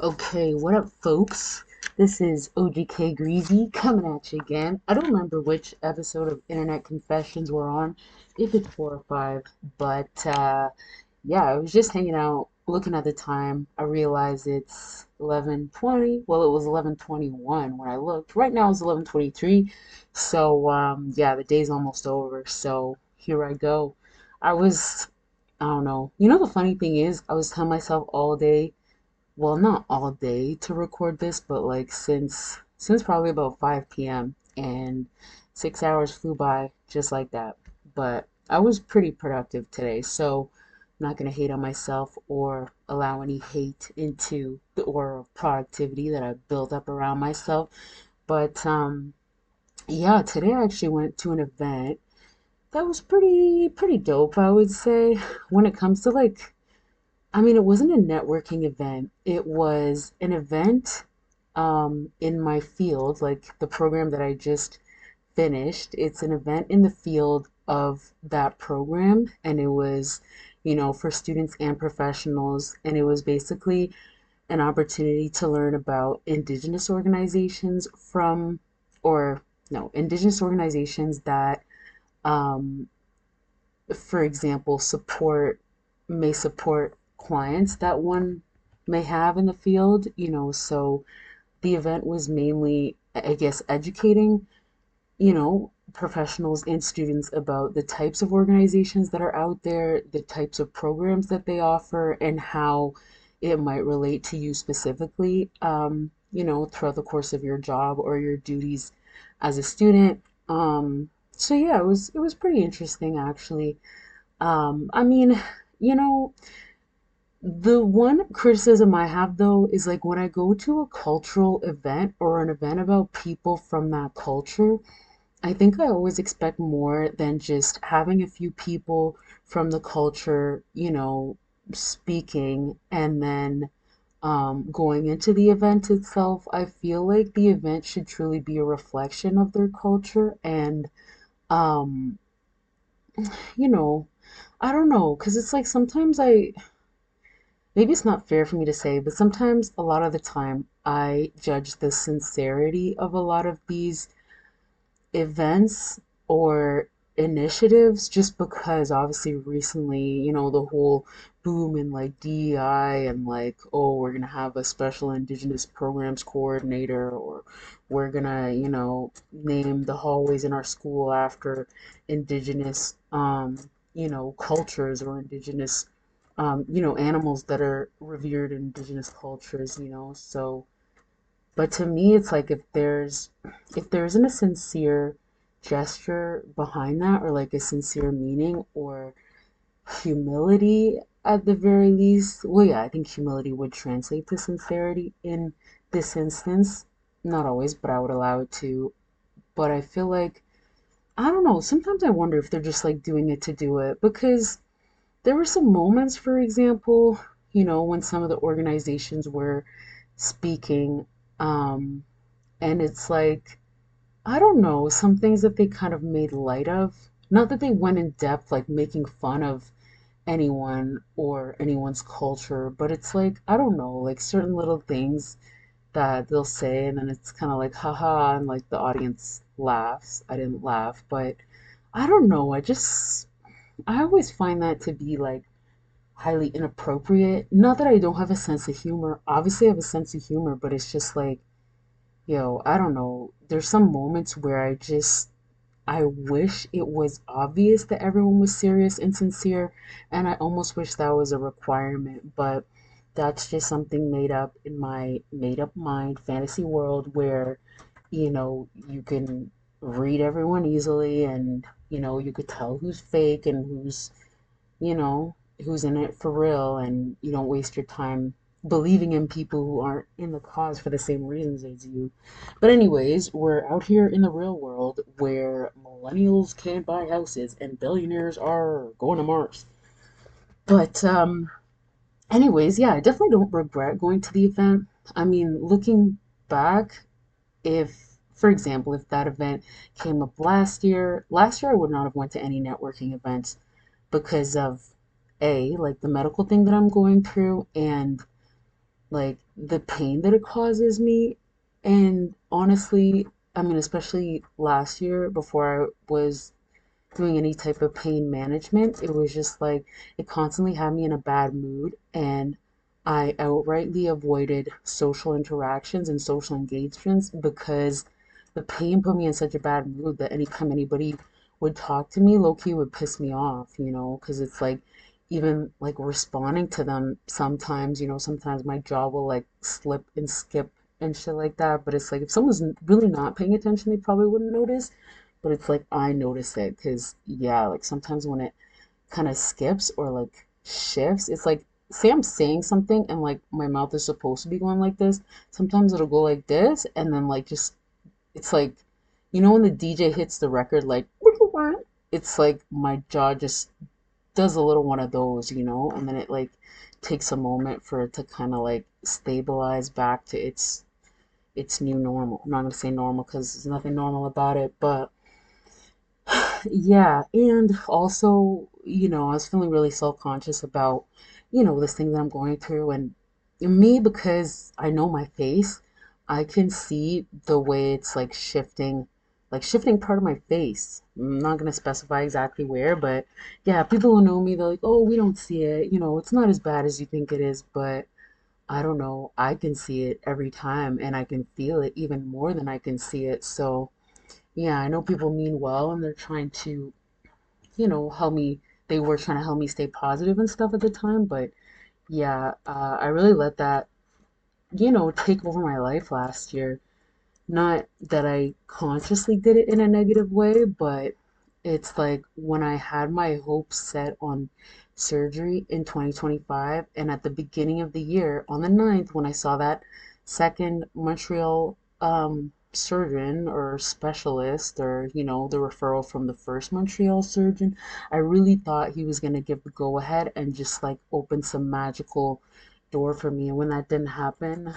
Okay, what up, folks? This is OGK Greezy coming at you again. I don't remember which episode of Internet Confessions we're on, if it's 4 or 5, but yeah, I was just hanging out, looking at the time. I realized it's 11:20. Well, it was 11:21 when I looked. Right now it's 11:23. So yeah, the day's almost over. So here I go. I was, I don't know. You know, the funny thing is, I was telling myself all day, well, not all day to record this, but like since probably about 5 p.m. and 6 hours flew by just like that. But I was pretty productive today, so I'm not gonna hate on myself or allow any hate into the aura of productivity that I built up around myself. But yeah, today I actually went to an event that was pretty dope, I would say, when it comes to like, I mean, it wasn't a networking event. It was an event in my field, like the program that I just finished. It's an event in the field of that program, and it was, for students and professionals. And it was basically an opportunity to learn about Indigenous organizations or no, Indigenous organizations that, um, for example, may support clients that one may have in the field, so the event was mainly, I guess, educating, professionals and students about the types of organizations that are out there, the types of programs that they offer, and how it might relate to you specifically, throughout the course of your job or your duties as a student. So yeah, it was pretty interesting actually. I mean, you know, the one criticism I have though is like when I go to a cultural event or an event about people from that culture, I think I always expect more than just having a few people from the culture, speaking and then going into the event itself. I feel like the event should truly be a reflection of their culture and um, you know, I don't know, because it's like sometimes maybe it's not fair for me to say, but sometimes a lot of the time I judge the sincerity of a lot of these events or initiatives just because obviously recently, the whole boom in like DEI and like, oh, we're gonna have a special Indigenous programs coordinator or we're gonna, name the hallways in our school after Indigenous cultures or Indigenous animals that are revered in Indigenous cultures, so but to me, it's like if there isn't a sincere gesture behind that, or like a sincere meaning, or humility at the very least. Well, yeah, I think humility would translate to sincerity in this instance. Not always, but I would allow it to. But I feel like, I don't know, sometimes I wonder if they're just like doing it to do it because there were some moments, for example, when some of the organizations were speaking, um, and it's like, I don't know, some things that they kind of made light of. Not that they went in depth, like making fun of anyone or anyone's culture, but it's like, I don't know, like certain little things that they'll say, and then it's kind of like, haha, and like the audience laughs. I didn't laugh, but I don't know. I always find that to be like highly inappropriate. Not that I don't have a sense of humor. Obviously, I have a sense of humor, but it's just like, I don't know. There's some moments where I wish it was obvious that everyone was serious and sincere, and I almost wish that was a requirement, but that's just something made up in my made up mind fantasy world where, you can read everyone easily and, you could tell who's fake and you know, who's in it for real, and you don't waste your time believing in people who aren't in the cause for the same reasons as you. But anyways, we're out here in the real world where millennials can't buy houses and billionaires are going to Mars. But anyways, yeah, I definitely don't regret going to the event. I mean, looking back, if for example, if that event came up last year I would not have went to any networking events because of like the medical thing that I'm going through, and like the pain that it causes me. And honestly, I mean, especially last year before I was doing any type of pain management, it was just like it constantly had me in a bad mood, and I outrightly avoided social interactions and social engagements because the pain put me in such a bad mood that anytime anybody would talk to me, low key would piss me off, because it's like even like responding to them sometimes, sometimes my jaw will like slip and skip and shit like that. But it's like if someone's really not paying attention, they probably wouldn't notice, but it's like I notice it because, yeah, like sometimes when it kind of skips or like shifts, it's like, say I'm saying something and like my mouth is supposed to be going like this. Sometimes it'll go like this, and then like just, it's like, when the DJ hits the record, like, it's like my jaw just does a little one of those, and then it like takes a moment for it to kind of like stabilize back to its new normal. I'm not gonna say normal because there's nothing normal about it, but yeah, and also, I was feeling really self-conscious about, this thing that I'm going through. And me, because I know my face, I can see the way it's like shifting part of my face. I'm not gonna specify exactly where, but yeah, people who know me, they're like, oh, we don't see it. It's not as bad as you think it is, but I don't know. I can see it every time, and I can feel it even more than I can see it. So, yeah, I know people mean well and they're trying to, help me. They were trying to help me stay positive and stuff at the time, but yeah, I really let that, take over my life last year. Not that I consciously did it in a negative way, but it's like when I had my hopes set on surgery in 2025, and at the beginning of the year, on the 9th, when I saw that second Montreal surgeon or specialist, or, the referral from the first Montreal surgeon, I really thought he was going to give the go ahead and just like open some magical door for me. And when that didn't happen,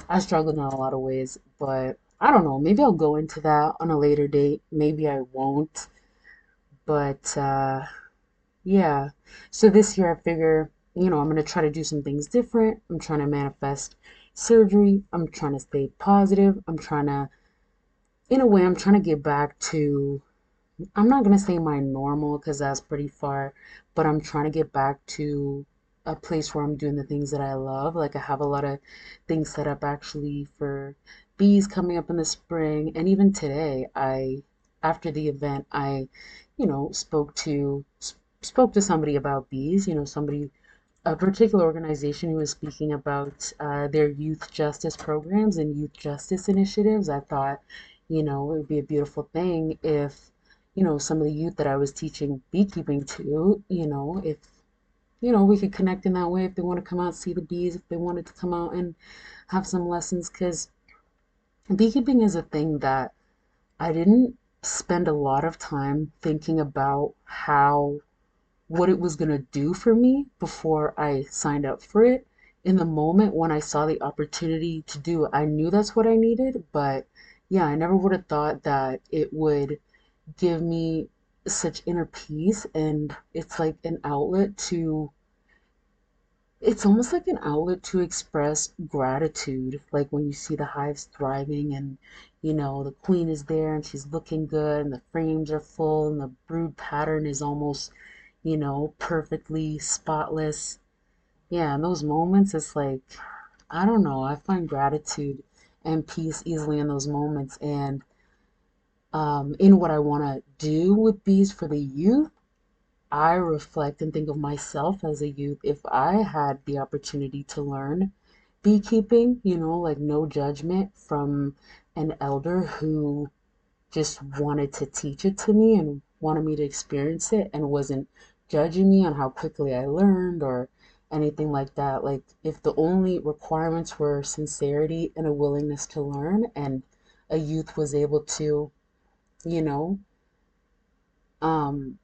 I struggled in a lot of ways, but I don't know. Maybe I'll go into that on a later date. Maybe I won't. But yeah. So this year I figure, I'm going to try to do some things different. I'm trying to manifest surgery. I'm trying to stay positive. In a way, I'm trying to get back to, I'm not gonna say my normal because that's pretty far, but I'm trying to get back to a place where I'm doing the things that I love. Like I have a lot of things set up actually for bees coming up in the spring, and even today, after the event, I, spoke to somebody about bees. Somebody, a particular organization who was speaking about their youth justice programs and youth justice initiatives. I thought, it would be a beautiful thing if, some of the youth that I was teaching beekeeping to, if, we could connect in that way, if they want to come out, see the bees, if they wanted to come out and have some lessons, because beekeeping is a thing that I didn't spend a lot of time thinking about what it was going to do for me before I signed up for it. In the moment when I saw the opportunity to do it, I knew that's what I needed, but yeah, I never would have thought that it would give me such inner peace. And it's almost like an outlet to express gratitude. Like when you see the hives thriving and, the queen is there and she's looking good and the frames are full and the brood pattern is almost, perfectly spotless. Yeah, in those moments, it's like, I don't know, I find gratitude and peace easily in those moments. And in what I want to do with bees for the youth, I reflect and think of myself as a youth. If I had the opportunity to learn beekeeping, like no judgment from an elder who just wanted to teach it to me and wanted me to experience it and wasn't judging me on how quickly I learned or anything like that. Like, if the only requirements were sincerity and a willingness to learn, and a youth was able to, you know, um,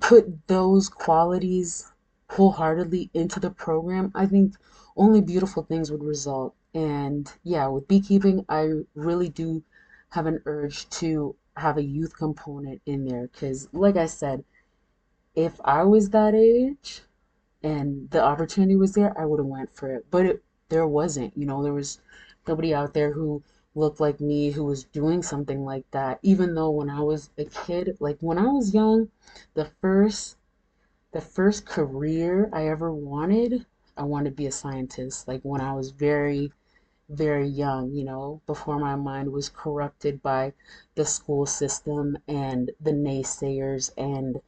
put those qualities wholeheartedly into the program, I think only beautiful things would result. And yeah, with beekeeping, I really do have an urge to have a youth component in there because, like I said, if I was that age, and the opportunity was there, I would have went for it. But there wasn't, there was nobody out there who looked like me who was doing something like that. Even though when I was a kid, like when I was young, the first the first career I ever wanted, I wanted to be a scientist. Like when I was very, very young, before my mind was corrupted by the school system and the naysayers and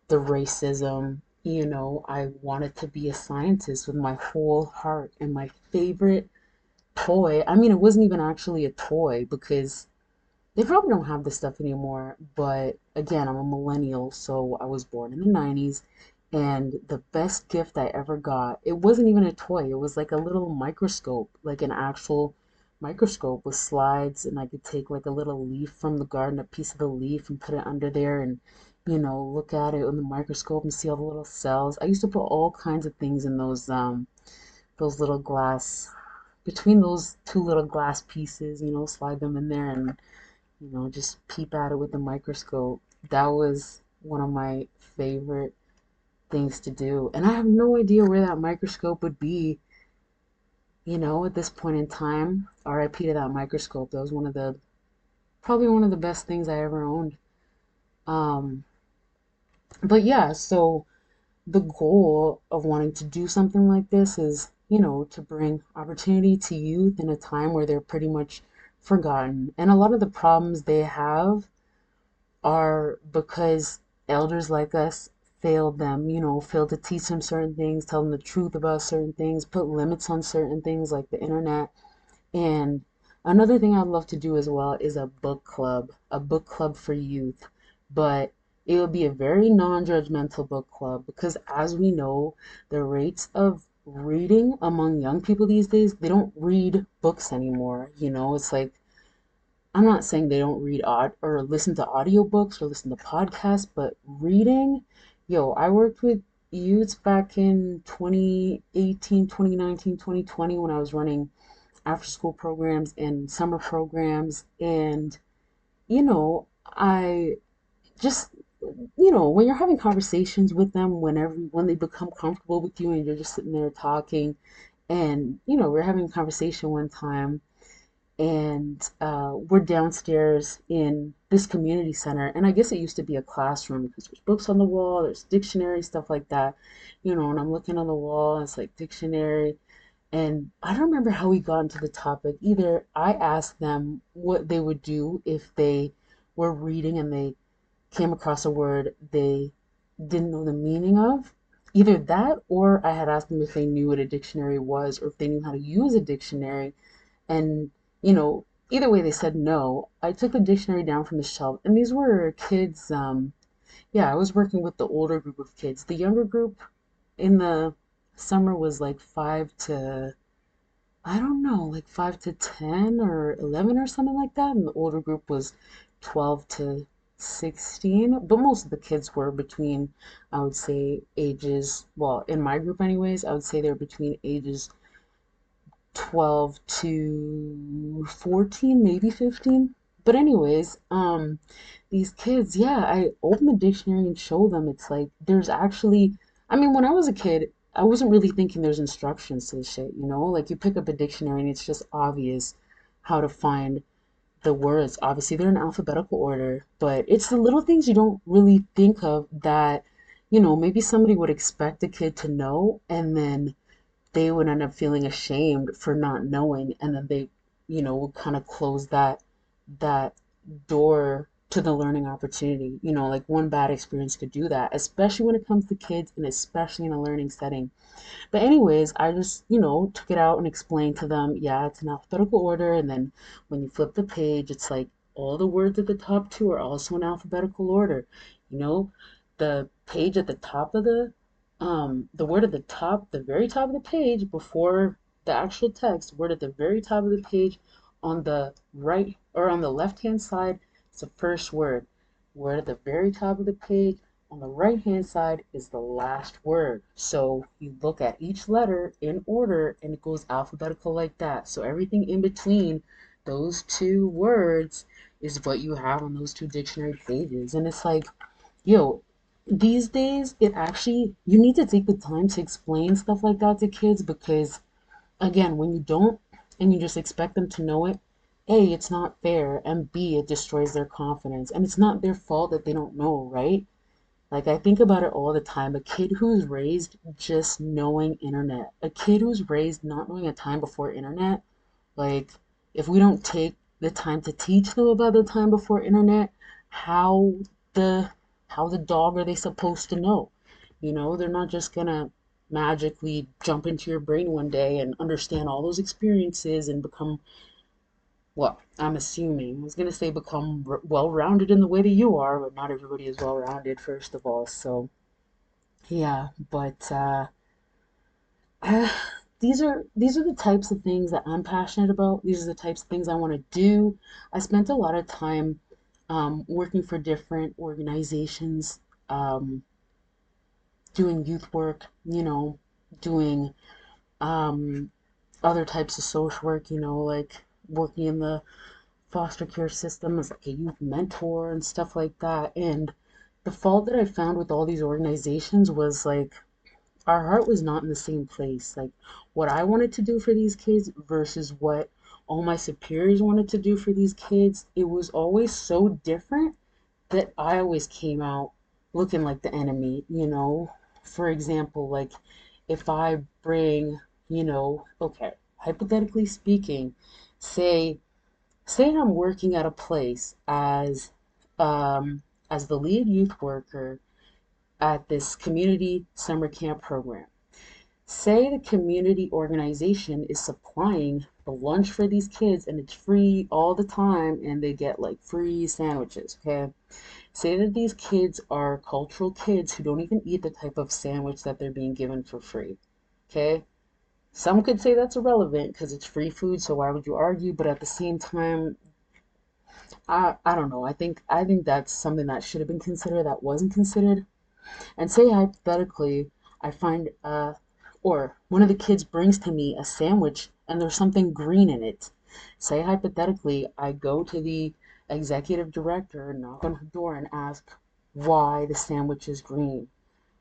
the racism. I wanted to be a scientist with my whole heart. And my favorite toy, I mean, it wasn't even actually a toy because they probably don't have this stuff anymore, but again, I'm a millennial, so I was born in the 90s, and the best gift I ever got, it wasn't even a toy. It was like a little microscope, like an actual microscope with slides, and I could take like a little leaf from the garden, a piece of the leaf, and put it under there and, look at it in the microscope and see all the little cells. I used to put all kinds of things in those little glass, between those two little glass pieces, slide them in there and just peep at it with the microscope. That was one of my favorite things to do. And I have no idea where that microscope would be, at this point in time. RIP to that microscope. That was probably one of the best things I ever owned. Um, but yeah, so the goal of wanting to do something like this is, to bring opportunity to youth in a time where they're pretty much forgotten. And a lot of the problems they have are because elders like us failed them, failed to teach them certain things, tell them the truth about certain things, put limits on certain things like the internet. And another thing I'd love to do as well is a book club for youth. But it would be a very non-judgmental book club because as we know, the rates of reading among young people these days, they don't read books anymore. It's like I'm not saying they don't read or listen to audiobooks or listen to podcasts, but reading, I worked with youths back in 2018, 2019, 2020 when I was running after school programs and summer programs. And, I just, when you're having conversations with them, when they become comfortable with you and you're just sitting there talking, and, we're having a conversation one time and we're downstairs in this community center, and I guess it used to be a classroom because there's books on the wall, there's dictionaries, stuff like that, and I'm looking on the wall, and it's like dictionary, and I don't remember how we got into the topic. Either I asked them what they would do if they were reading and they came across a word they didn't know the meaning of. Either that, or I had asked them if they knew what a dictionary was or if they knew how to use a dictionary, and, either way, they said no. I took the dictionary down from the shelf, and these were kids. Yeah, I was working with the older group of kids. The younger group in the summer was like I don't know, like 5 to 10 or 11 or something like that. And the older group was 12 to 16. But most of the kids were between, I would say, well, in my group, anyways, I would say they're between ages 12 to 14, maybe 15. But anyways, these kids, yeah, I open the dictionary and show them. It's like there's actually, I mean, when I was a kid, I wasn't really thinking there's instructions to this shit, Like you pick up a dictionary and it's just obvious how to find the words. Obviously, they're in alphabetical order, but it's the little things you don't really think of that, maybe somebody would expect a kid to know, and then they would end up feeling ashamed for not knowing, and then they would kind of close that door to the learning opportunity. Like one bad experience could do that, especially when it comes to kids and especially in a learning setting. But anyways, I just, took it out and explained to them, yeah, it's in alphabetical order, and then when you flip the page, it's like all the words at the top two are also in alphabetical order. You know, the page at the top of the word at the top, the very top of the page before the actual text, word at the very top of the page on the right or on the left-hand side, it's the first word. Word at the very top of the page on the right hand side is the last word. So you look at each letter in order and it goes alphabetical like that. So everything in between those two words is what you have on those two dictionary pages. And it's like, yo, these days, it actually, you need to take the time to explain stuff like that to kids because, again, when you don't and you just expect them to know it, A, it's not fair, and B, it destroys their confidence. And it's not their fault that they don't know, right? Like, I think about it all the time. A kid who's raised just knowing internet, a kid who's raised not knowing a time before internet, like, if we don't take the time to teach them about the time before internet, how the how the dog are they supposed to know? They're not just gonna magically jump into your brain one day and understand all those experiences and become, well, I'm assuming, I was gonna say become well-rounded in the way that you are, but not everybody is well-rounded, first of all. So, yeah, but these are the types of things that I'm passionate about. These are the types of things I want to do. I spent a lot of time working for different organizations, um, doing youth work, doing um, other types of social work, like working in the foster care system as like a youth mentor and stuff like that. And the fault that I found with all these organizations was like our heart was not in the same place. Like what I wanted to do for these kids versus what all my superiors wanted to do for these kids, it was always so different that I always came out looking like the enemy. For example, like if I bring, okay, hypothetically speaking, say say I'm working at a place um as the lead youth worker at this community summer camp program. Say the community organization is supplying the lunch for these kids and it's free all the time and they get like free sandwiches, okay? Say that these kids are cultural kids who don't even eat the type of sandwich that they're being given for free, okay? Some could say that's irrelevant because it's free food, so why would you argue? But at the same time, I don't know. I think that's something that should have been considered that wasn't considered. And say hypothetically, I find or one of the kids brings to me a sandwich and there's something green in it. Say hypothetically, I go to the executive director, knock on her door, and ask why the sandwich is green.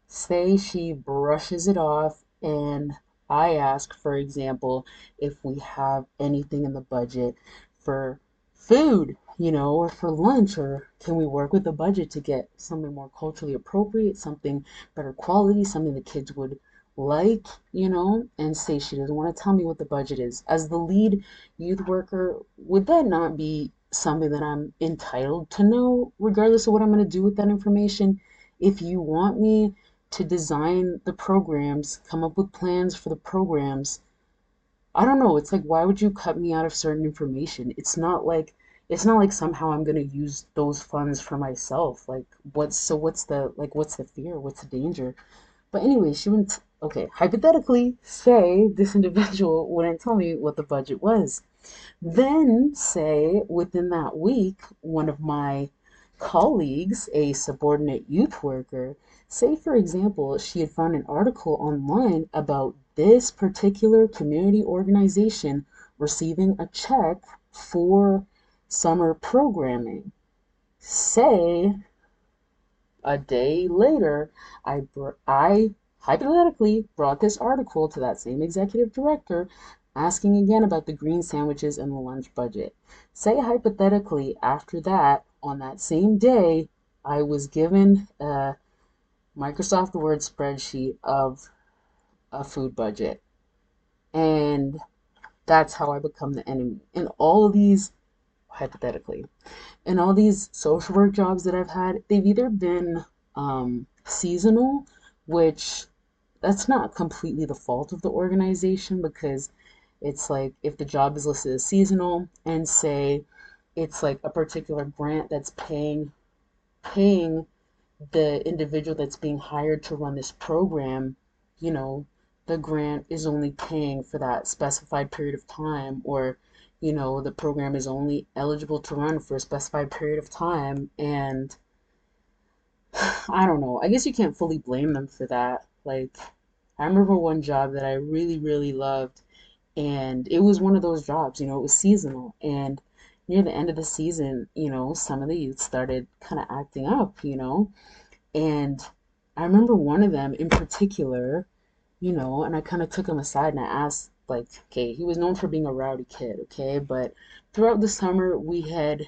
Say she brushes it off, and I ask, for example, if we have anything in the budget for food, or for lunch, or can we work with the budget to get something more culturally appropriate, something better quality, something the kids would like, and say she doesn't want to tell me what the budget is. As the lead youth worker, would that not be something that I'm entitled to know, regardless of what I'm going to do with that information? If you want me to design the programs, come up with plans for the programs. I don't know, it's like why would you cut me out of certain information? It's not like somehow I'm going to use those funds for myself. Like what's the fear? What's the danger? But anyway, she wouldn't okay, hypothetically say this individual wouldn't tell me what the budget was. Then, say within that week, one of my colleagues, a subordinate youth worker, say for example, she had found an article online about this particular community organization receiving a check for summer programming. Say a day later, I hypothetically brought this article to that same executive director, asking again about the green sandwiches and the lunch budget. Say hypothetically, after that, on that same day, I was given a Microsoft Word spreadsheet of a food budget. And that's how I become the enemy. And all of these, hypothetically, and all these social work jobs that I've had, they've either been seasonal, which that's not completely the fault of the organization because it's like if the job is listed as seasonal and say it's like a particular grant that's paying the individual that's being hired to run this program, you know, the grant is only paying for that specified period of time, or, the program is only eligible to run for a specified period of time. And I don't know, I guess you can't fully blame them for that. Like, I remember one job that I really, really loved, and it was one of those jobs, it was seasonal. And near the end of the season, some of the youth started kind of acting up. And I remember one of them in particular, and I kind of took him aside and I asked, like, okay, he was known for being a rowdy kid, okay, but throughout the summer we had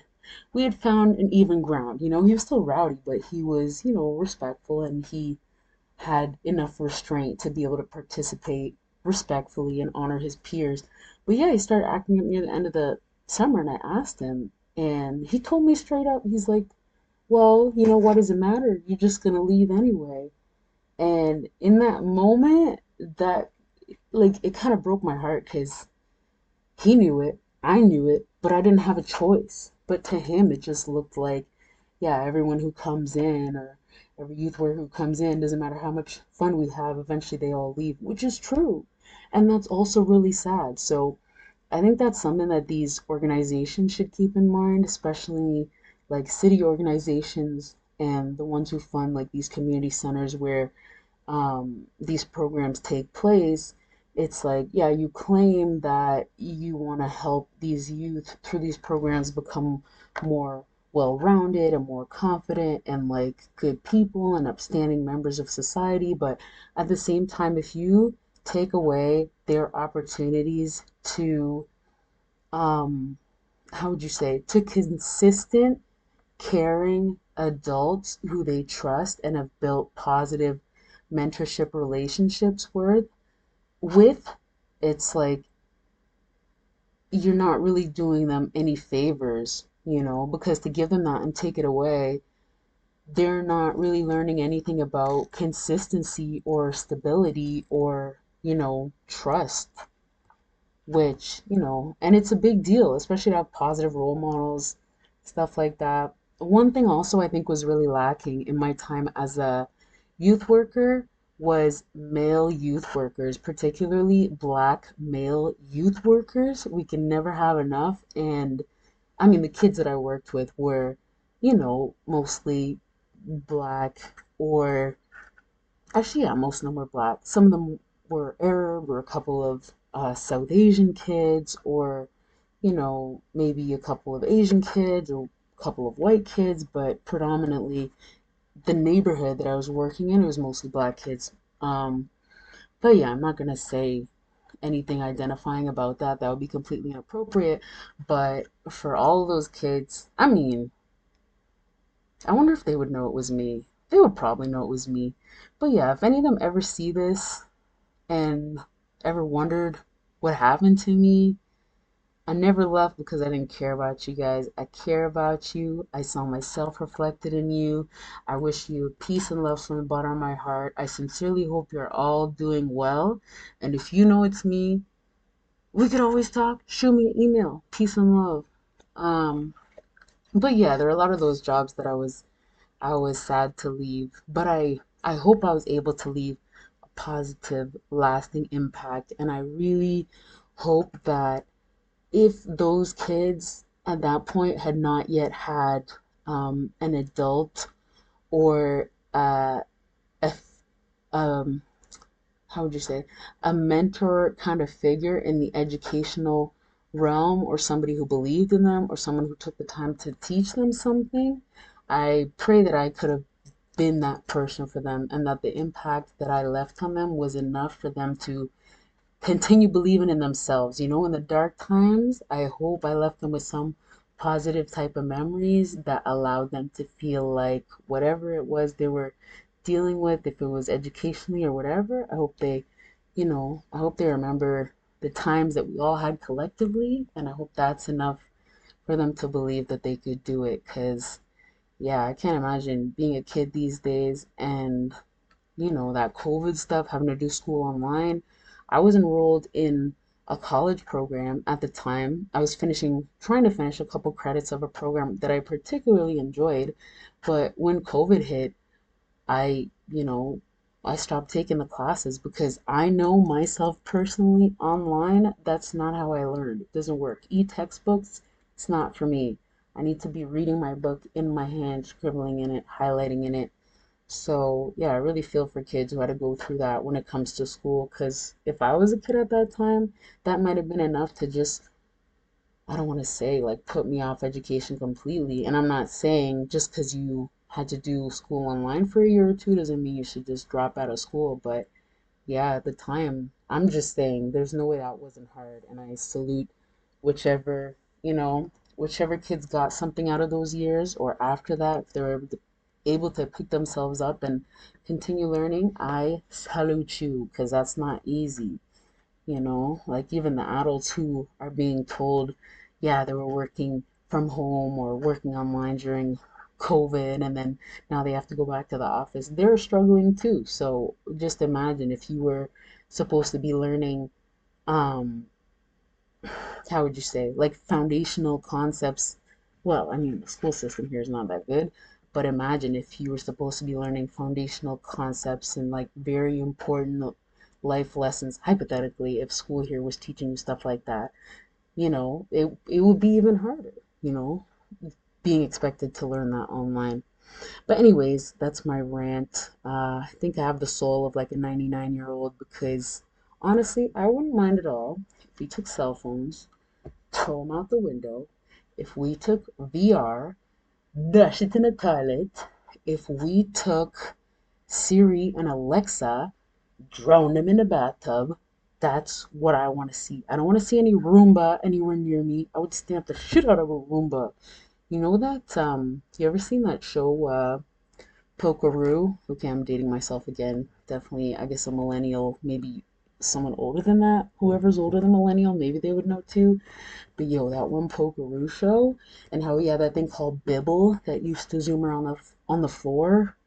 found an even ground. He was still rowdy, but he was, respectful, and he had enough restraint to be able to participate respectfully and honor his peers. But yeah, he started acting up near the end of the summer, and I asked him, and he told me straight up, he's like, well, what does it matter? You're just gonna leave anyway. And in that moment, that like it kind of broke my heart because he knew it, I knew it, but I didn't have a choice. But to him, it just looked like, yeah, everyone who comes in, or every youth worker who comes in, doesn't matter how much fun we have, eventually they all leave, which is true. And that's also really sad. So I think that's something that these organizations should keep in mind, especially like city organizations and the ones who fund like these community centers where these programs take place. It's like, yeah, you claim that you want to help these youth through these programs become more well-rounded and more confident and like good people and upstanding members of society. But at the same time, if you take away their opportunities to, um, how would you say, to consistent caring adults who they trust and have built positive mentorship relationships with, it's like you're not really doing them any favors, because to give them that and take it away, they're not really learning anything about consistency or stability or, trust, which, and it's a big deal, especially to have positive role models, stuff like that. One thing also I think was really lacking in my time as a youth worker was male youth workers, particularly black male youth workers. We can never have enough. And I mean, the kids that I worked with were, mostly black or actually, yeah, most of them were black. Some of them were Arab, or a couple of South Asian kids, or, maybe a couple of Asian kids, or a couple of white kids, but predominantly the neighborhood that I was working in, it was mostly black kids. Um, but yeah, I'm not gonna say anything identifying about that. That would be completely inappropriate. But for all of those kids, I mean, I wonder if they would know it was me. They would probably know it was me. But yeah, if any of them ever see this, and ever wondered what happened to me, I never left because I didn't care about you guys. I care about you. I saw myself reflected in you. I wish you peace and love from the bottom of my heart. I sincerely hope you're all doing well. And if you know it's me, we could always talk. Shoot me an email. Peace and love. Um, but yeah, there are a lot of those jobs that I was sad to leave, but I hope I was able to leave a positive, lasting impact. And I really hope that if those kids at that point had not yet had an adult or a, um, how would you say, a mentor kind of figure in the educational realm, or somebody who believed in them, or someone who took the time to teach them something, I pray that I could have been that person for them, and that the impact that I left on them was enough for them to continue believing in themselves. In the dark times, I hope I left them with some positive type of memories that allowed them to feel like whatever it was they were dealing with, if it was educationally or whatever, I hope they remember the times that we all had collectively, and I hope that's enough for them to believe that they could do it. Because, yeah, I can't imagine being a kid these days and that COVID stuff, having to do school online. I was enrolled in a college program at the time. I was trying to finish a couple credits of a program that I particularly enjoyed. But when COVID hit, I, you know, I stopped taking the classes because I know myself personally online, that's not how I learned. It doesn't work. E-textbooks, it's not for me. I need to be reading my book in my hand, scribbling in it, highlighting in it. So, yeah, I really feel for kids who had to go through that when it comes to school. Because if I was a kid at that time, that might have been enough to just, I don't want to say like put me off education completely. And I'm not saying just because you had to do school online for a year or two doesn't mean you should just drop out of school. But yeah, at the time, I'm just saying there's no way that wasn't hard. And I salute whichever, you know, whichever kids got something out of those years or after that, if they're able to pick themselves up and continue learning, I salute you because that's not easy. Like even the adults who are being told, yeah, they were working from home or working online during COVID and then now they have to go back to the office. They're struggling too. So just imagine if you were supposed to be learning, um, how would you say, like foundational concepts. Well, I mean, the school system here is not that good, but imagine if you were supposed to be learning foundational concepts and like very important life lessons, hypothetically, if school here was teaching you stuff like that, it would be even harder, you know, being expected to learn that online. But anyways, that's my rant. I think I have the soul of like a 99-year-old because honestly, I wouldn't mind at all if we took cell phones, throw them out the window. If we took VR, dash it in the toilet. If we took Siri and Alexa, drown them in the bathtub. That's what I want to see. I don't want to see any Roomba anywhere near me. I would stamp the shit out of a Roomba. You know that, you ever seen that show, Pokeroo? Okay, I'm dating myself again. Definitely, I guess a millennial, maybe someone older than that. Whoever's older than millennial, maybe they would know too. But yo, that one Pokeroo show, and how he had that thing called Bibble that used to zoom around on the floor.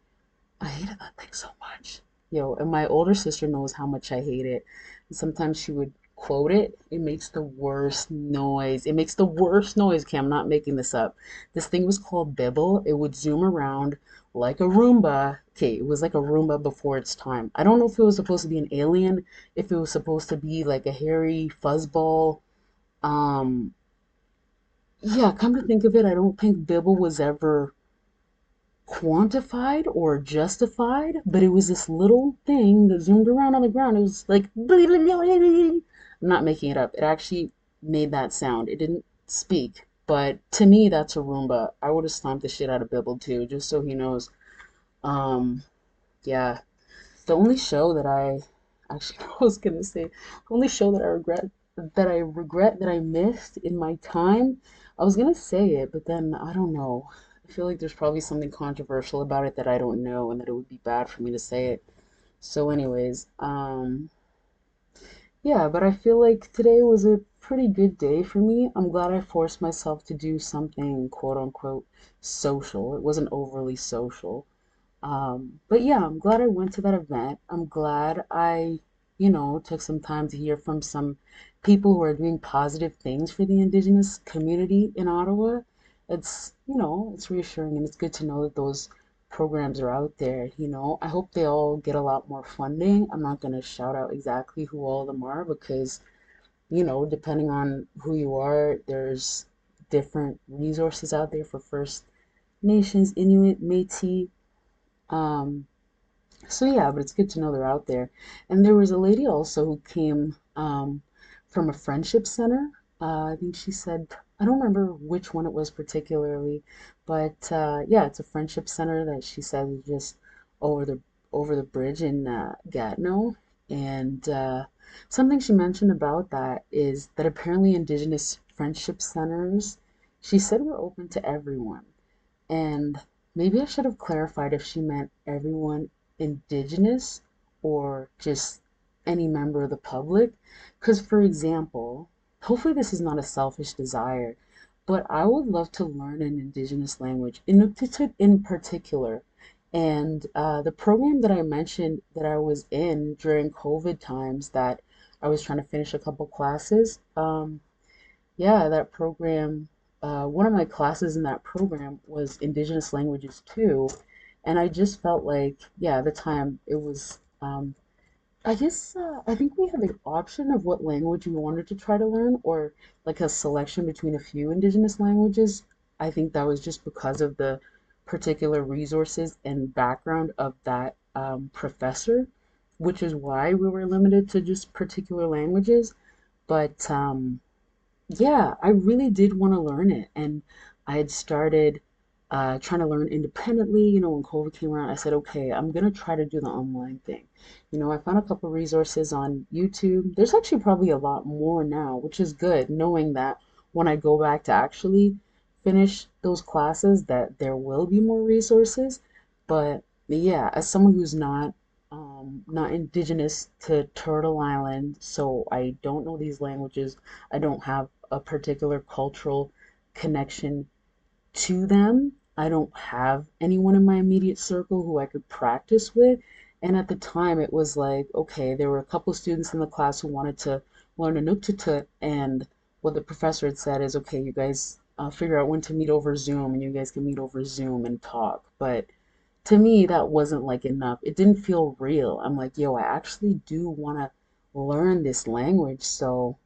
I hated that thing so much. Yo, and my older sister knows how much I hate it. And sometimes she would quote it. It makes the worst noise. It makes the worst noise. Okay, I'm not making this up. This thing was called Bibble. It would zoom around like a Roomba. Okay, it was like a Roomba before its time. I don't know if it was supposed to be an alien, if it was supposed to be like a hairy fuzzball. Um, yeah, come to think of it, I don't think Bibble was ever quantified or justified, but it was this little thing that zoomed around on the ground. It was like, I'm not making it up. It actually made that sound. It didn't speak, but to me, that's a Roomba. I would have stomped the shit out of Bibble too, just so he knows. Um, yeah, the only show that I actually I was gonna say the only show that I missed in my time, I was gonna say it, but then I don't know. I feel like there's probably something controversial about it that I don't know and that it would be bad for me to say it. So anyways, yeah, but I feel like today was a pretty good day for me. I'm glad I forced myself to do something quote unquote social. It wasn't overly social. But yeah, I'm glad I went to that event. I'm glad I, took some time to hear from some people who are doing positive things for the Indigenous community in Ottawa. It's reassuring and it's good to know that those programs are out there. I hope they all get a lot more funding. I'm not going to shout out exactly who all of them are because, depending on who you are, there's different resources out there for First Nations, Inuit, Métis. Um, so yeah, but it's good to know they're out there. And there was a lady also who came from a friendship center. I think she said, I don't remember which one it was particularly, but yeah, it's a friendship center that she said is just over the over the bridge in Gatineau. And something she mentioned about that is that apparently Indigenous friendship centers, she said, were open to everyone. And maybe I should have clarified if she meant everyone Indigenous or just any member of the public. Because, for example, hopefully this is not a selfish desire, but I would love to learn an Indigenous language, in particular. And the program that I mentioned that I was in during COVID times, that I was trying to finish a couple classes, yeah, that program, one of my classes in that program was Indigenous languages too. And I just felt like, yeah, at the time it was, I guess, I think we had the option of what language we wanted to try to learn, or like a selection between a few Indigenous languages. I think that was just because of the particular resources and background of that professor, which is why we were limited to just particular languages. But yeah, I really did want to learn it. And I had started. trying to learn independently. You know, when COVID came around, I said, okay, I'm gonna try to do the online thing. You know, I found a couple resources on YouTube. There's actually probably a lot more now, which is good, knowing that when I go back to actually finish those classes, that there will be more resources. But yeah, as someone who's not indigenous to Turtle Island, so I don't know these languages. I don't have a particular cultural connection to them. I don't have anyone in my immediate circle who I could practice with. And at the time, it was like, okay, there were a couple of students in the class who wanted to learn Inuktitut, and what the professor had said is, okay, you guys figure out when to meet over Zoom, and you guys can meet over Zoom and talk. But to me, that wasn't like enough. It didn't feel real. I'm like, yo, I actually do want to learn this language, so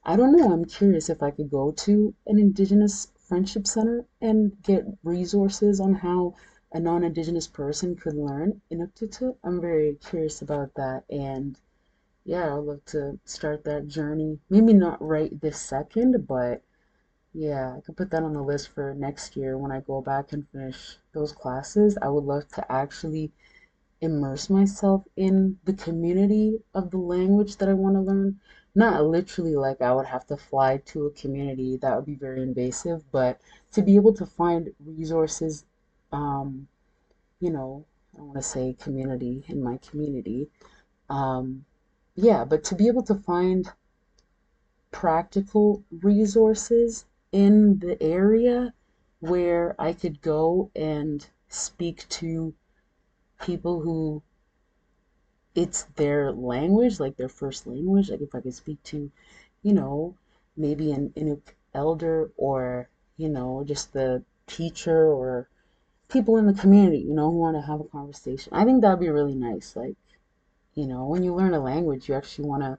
I don't know. I'm curious if I could go to an Indigenous Friendship Center and get resources on how a non-Indigenous person could learn Inuktitut. I'm very curious about that. And yeah, I'd love to start that journey. Maybe not right this second, but yeah, I could put that on the list for next year when I go back and finish those classes. I would love to actually immerse myself in the community of the language that I want to learn. Not literally like I would have to fly to a community, that would be very invasive, but to be able to find resources, um, you know, I don't want to say community in my community. Um, yeah, but to be able to find practical resources in the area where I could go and speak to people who it's their language, like their first language. Like if I could speak to, you know, maybe an Inuk elder or, just the teacher or people in the community, who want to have a conversation. I think that'd be really nice. Like, when you learn a language, you actually want to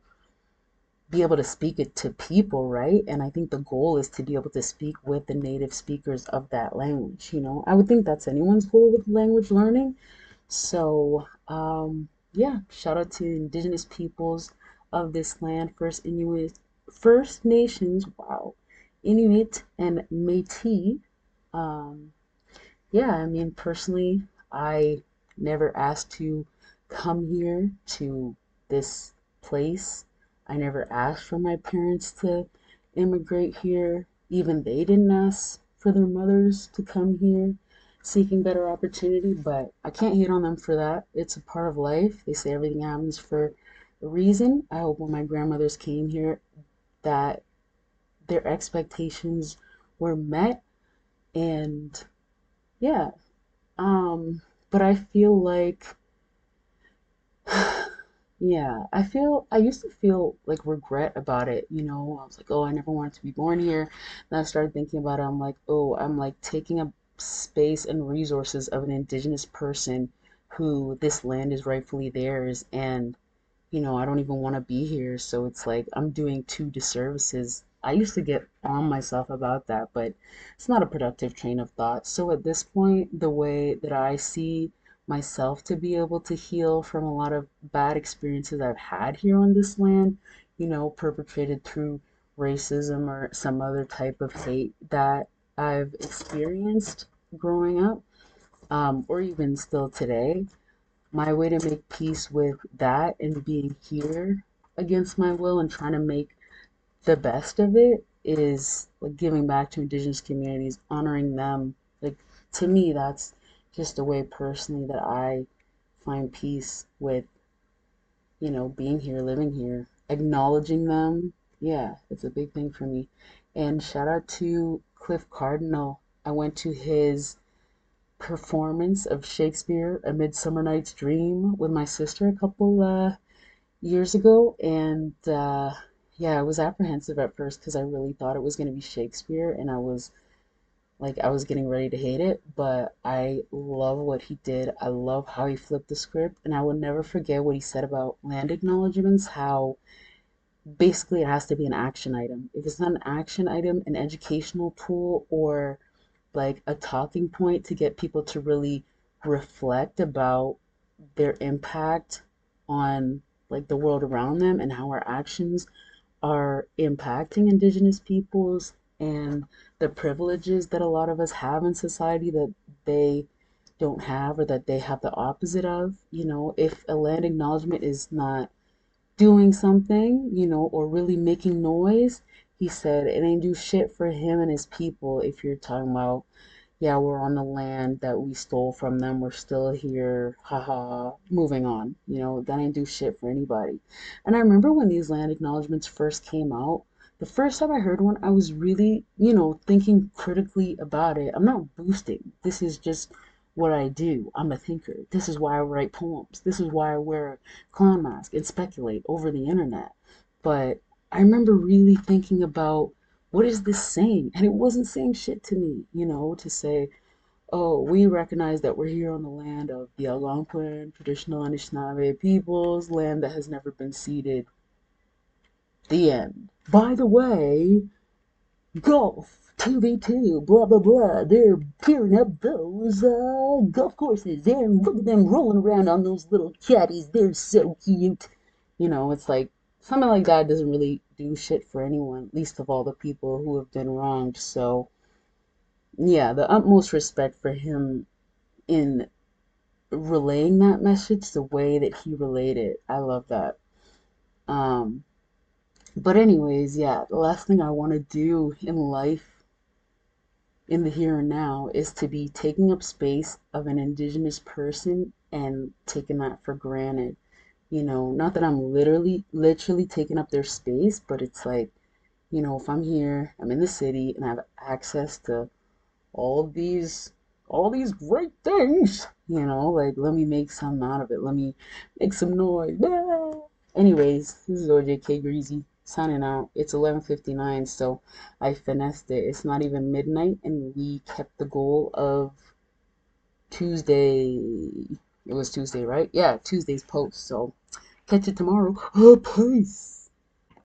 be able to speak it to people, right? And I think the goal is to be able to speak with the native speakers of that language. I would think that's anyone's goal with language learning. So, yeah, shout out to Indigenous peoples of this land, First Nations, wow, Inuit and Métis. Um, yeah, I mean, personally, I never asked to come here to this place. I never asked for my parents to immigrate here. Even they didn't ask for their mothers to come here seeking better opportunity, but I can't hate on them for that. It's a part of life. They say everything happens for a reason. I hope when my grandmothers came here that their expectations were met and yeah, but I feel like, yeah, I used to feel like regret about it, I was like, oh, I never wanted to be born here. Then I started thinking about it. I'm like, oh, I'm like taking up space and resources of an indigenous person who this land is rightfully theirs. And I don't even want to be here. So it's like I'm doing two disservices. I used to get on myself about that, but it's not a productive train of thought. So at this point, the way that I see myself to be able to heal from a lot of bad experiences I've had here on this land, perpetrated through racism or some other type of hate that I've experienced growing up, or even still today, my way to make peace with that and being here against my will and trying to make the best of it is like giving back to indigenous communities, honoring them. Like to me, that's just a way personally that I find peace with, being here, living here, acknowledging them. Yeah, it's a big thing for me. And shout out to Cliff Cardinal. I went to his performance of Shakespeare, A Midsummer Night's Dream, with my sister a couple years ago, and yeah, I was apprehensive at first because I really thought it was going to be Shakespeare, and I was getting ready to hate it, but I love what he did. I love how he flipped the script, and I will never forget what he said about land acknowledgements, how basically it has to be an action item. If it's not an action item, an educational tool, or like a talking point to get people to really reflect about their impact on like the world around them and how our actions are impacting indigenous peoples, and the privileges that a lot of us have in society that they don't have, or that they have the opposite of. If a land acknowledgement is not doing something, or really making noise, he said it ain't do shit for him and his people. If you're talking about, yeah, we're on the land that we stole from them, we're still here, haha, moving on. That ain't do shit for anybody. And I remember when these land acknowledgements first came out, the first time I heard one, I was really, thinking critically about it. I'm not boosting. This is just what I do. I'm a thinker. This is why I write poems. This is why I wear a clown mask and speculate over the internet. But I remember really thinking about, what is this saying? And it wasn't saying shit to me, to say, oh, we recognize that we're here on the land of the Algonquin, traditional Anishinaabe peoples, land that has never been ceded. The end. By the way, golf, 2v2, blah, blah, blah. They're gearing up those golf courses, and look at them rolling around on those little caddies. They're so cute. It's like, something like that doesn't really do shit for anyone, least of all the people who have been wronged. So, yeah, the utmost respect for him in relaying that message the way that he relayed it. I love that. Um, but anyways, yeah, the last thing I want to do in life, in the here and now, is to be taking up space of an indigenous person and taking that for granted. Not that I'm literally taking up their space, but it's like, if I'm here, I'm in the city, and I have access to all these all these great things, like, let me make some out of it. Let me make some noise. Ah. Anyways, this is OJK Greezy signing out. It's 11:59, so I finessed it. It's not even midnight, and we kept the goal of Tuesday. It was Tuesday, right? Yeah, Tuesday's post. So catch it tomorrow. Oh, peace.